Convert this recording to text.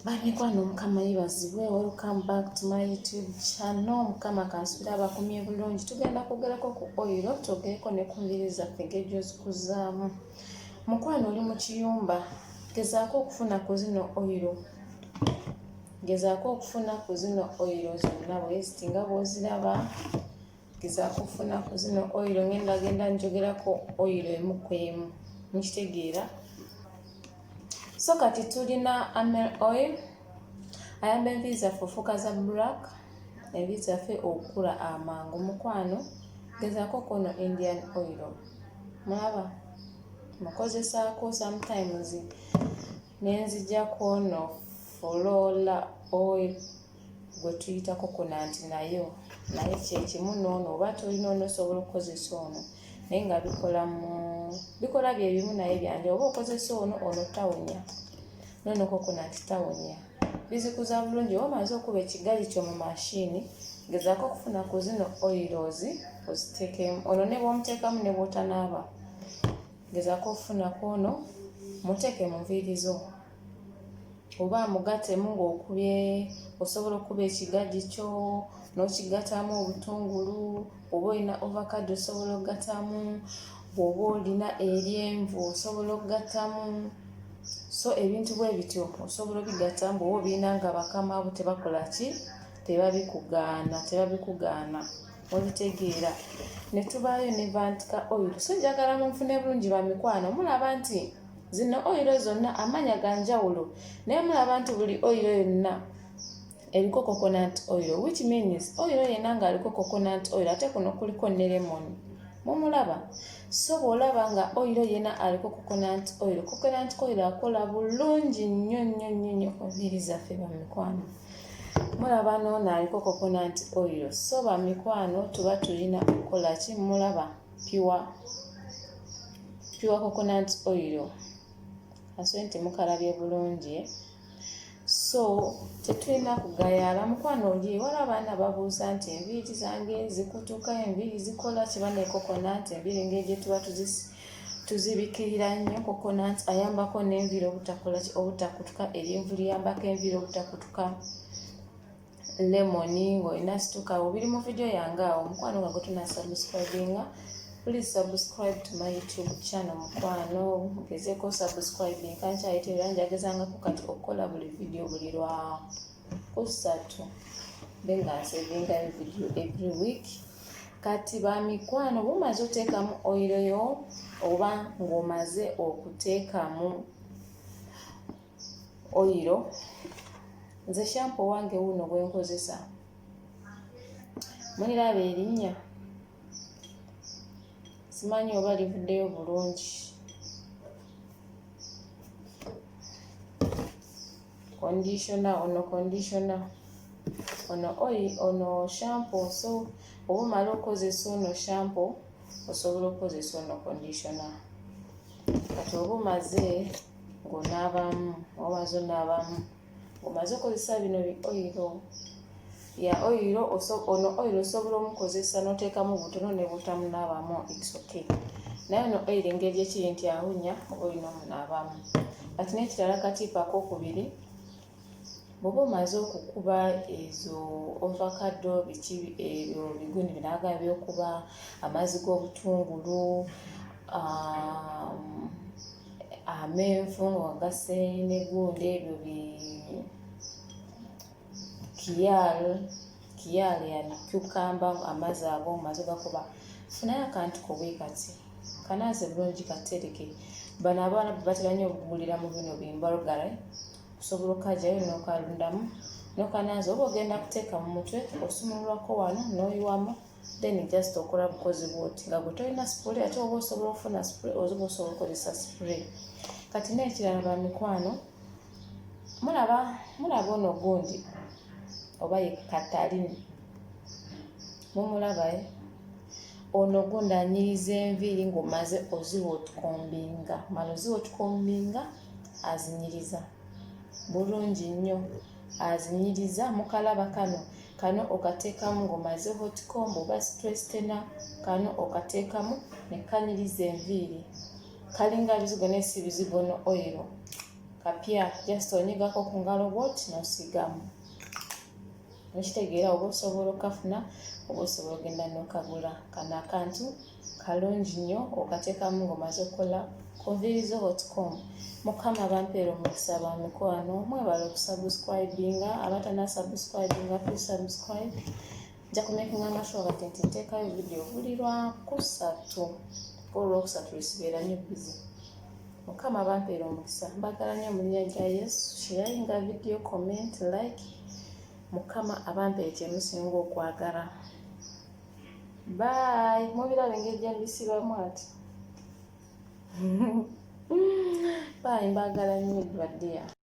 Bamikwano mukama yibazibwe. Welcome back to my YouTube channel. Mukama kansubira abakumye bulungi. Tugenda kugerako ku oil, tugereko ne kunviri zaffe ng'ejjo zikuzaamu. Mukwano oli mu kiyumba, gezaako okufuna ku zino oil. Gezaako okufuna ku zino oil zonna bwezitinga bw'oziraba. Gezaako okufuna ku zino oil. Ngenda njogerako oil emu ku emu. Mukitegeera? So kati tulina Amel oil. Ayamba enviiri zaffe ofuuka za black, enviiri zaffe okukula amangu. Mukwano gezaako kono Indian oil. Mulaba mukozesaako sometimes nenzija kono Flora oil gwe tuyita coconut naye kyekimu noono oba tolina ono osobola okukozesa ono naye nga bikola bye bimu naye byanje oba okozesa ono tawunya noono coconut tawunya bizikuza bulungi. oba omaze okuba ekigali kyo mu mashini gezaako okufuna ku zino oils oziteekemu ono ne bw'omuteekamu ne bw'otanaaba gezaako okufuna kono muteeke mu nviiri zo oba mugatemu ng'okubye osobola okuba ekigagi kyo n'okigatamu obutungulu oba olina ovacado osobola okugatamu bw'oba olina eryenvu osobola okugatamu so ebintu bwe bityo osobola obigatamu bw'oba obirina nga bakama abo tebakola ki tebabikugaana obitegeera. Ne tubaayo ne vantika oil. So njagala munfune bulungi bamikwano mulaba nti zino oil zonna amanya ga njawulo naye mulaba nti buli oil yonna eriko coconut oil, which means oil yenna ng'aliko coconut oil ate kuno kuliko ne lemon. Mumulaba? So bw'olaba nga oil yenna aliko coconut oil akola bulungi nnyo enviiri zaffe bamikwano. Mulaba n'ono aliko coconut oil. So bamikwano tuba tulina okukola ki? Mulaba pure coconut oil. Asobola nti mukalabye bulungi. So tetulina kugayaala. Mukwano oli waliwo abaana babuuza nti enviiri zange zikutuka, enviiri zikola kiba ne coconut, enviiri engeri gye tuba tuzibikirira nnyo. Coconut ayambako n'enviiri obutakutuka, eryenvu liyambako enviiri obutakutuka, lemoni ng'olina situka. Biri mu video yange awo mukwano nga gwe subscribinga. Please subscribe to my YouTube channel mukwano. Gezeeko subscribing kankyayitera njagezangako kati okukola buli video buli lwa kusatu benga nsevinga video every week. Kati bamikwano bumaze oteekamu oil yo oba ng'omaze okuteekamu oil, nze shampoo wange wuno gwe nkozesa muliraba erinnya simanyi oba livuddeyo bulungi. Conditioner ono oil ono shampoo. So oba omala okozesa ono shampoo osobola okozesa ono conditioner. Kati oba omaze ng'onaabamu omaze onaabamu omaze okozesa bino bi oil ya oil ono oil osobola omukozesa n'oteekamu butono ne butamunaabamu, it's okay. Naye ono oil engeri ekiri nti awunya oba olina omunaabamu. Kati n'ekirala katiipu ak'okubiri bw'oba omaze okukuba ezo ovacado biki ebyo bigundi binaaga by'okuba amazzi g'obutungulu amenvu ng'ogase n'egundi ebyo kiyale yani cucumber amazzi ago omaze gakuba funayo akantu kobwe kati kanaaze bulungi katereke. Bano abaana batera nnyo okugulira mu bino bimbalogale osobola okajjayo n'okalundamu n'okanaaza oba ogenda kuteeka mu mutwe osumululako wano n'oyiwamu then just okola bukozi bwoti nga gwe tolina spray ate oba osobola okufuna spray oba osobola okukozesa spray. Kati n'ekirala bamikwano mulaba ono gundi oba ye katalini mumulaba ono gundi anyiriza enviiri ng'omaze oziwotkombinga. Mala oziwotkombinga azinyiriza bulungi nnyo azinyiriza mukalaba kano okateekamu ng'omaze hotcomb oba straightener kano okateekamu ne kanyiriza enviiri kalinga bizigo n'esi bizigo no oil kapya just onyigako ku ngalo bwoti n'osigamu. Okitegeera oba osobola okafuna oba osobola ogenda n'okagula. Kano akantu kalungi nnyo okateekamu ng'omaze okukola konvirizo hotcom. Mukama bampeera omukisa ba mikwano, mwebale okusubscribinga, abatanasubscribinga please subscribe. Nja kumekinga amashuwa kati nti nteekayo video buli Lwakusatu, Olwokusatu lwesibeera nnyo busy. Mukama bampeera omukisa, mbagala nnyo mu linnya lya Yesu. Sharinga video, comment, like. Mukama abampeere kyemusinga okwagala. Bye. Mubirabe engeri gye mbisibamu ati. Bye, mbagala nnyo dear.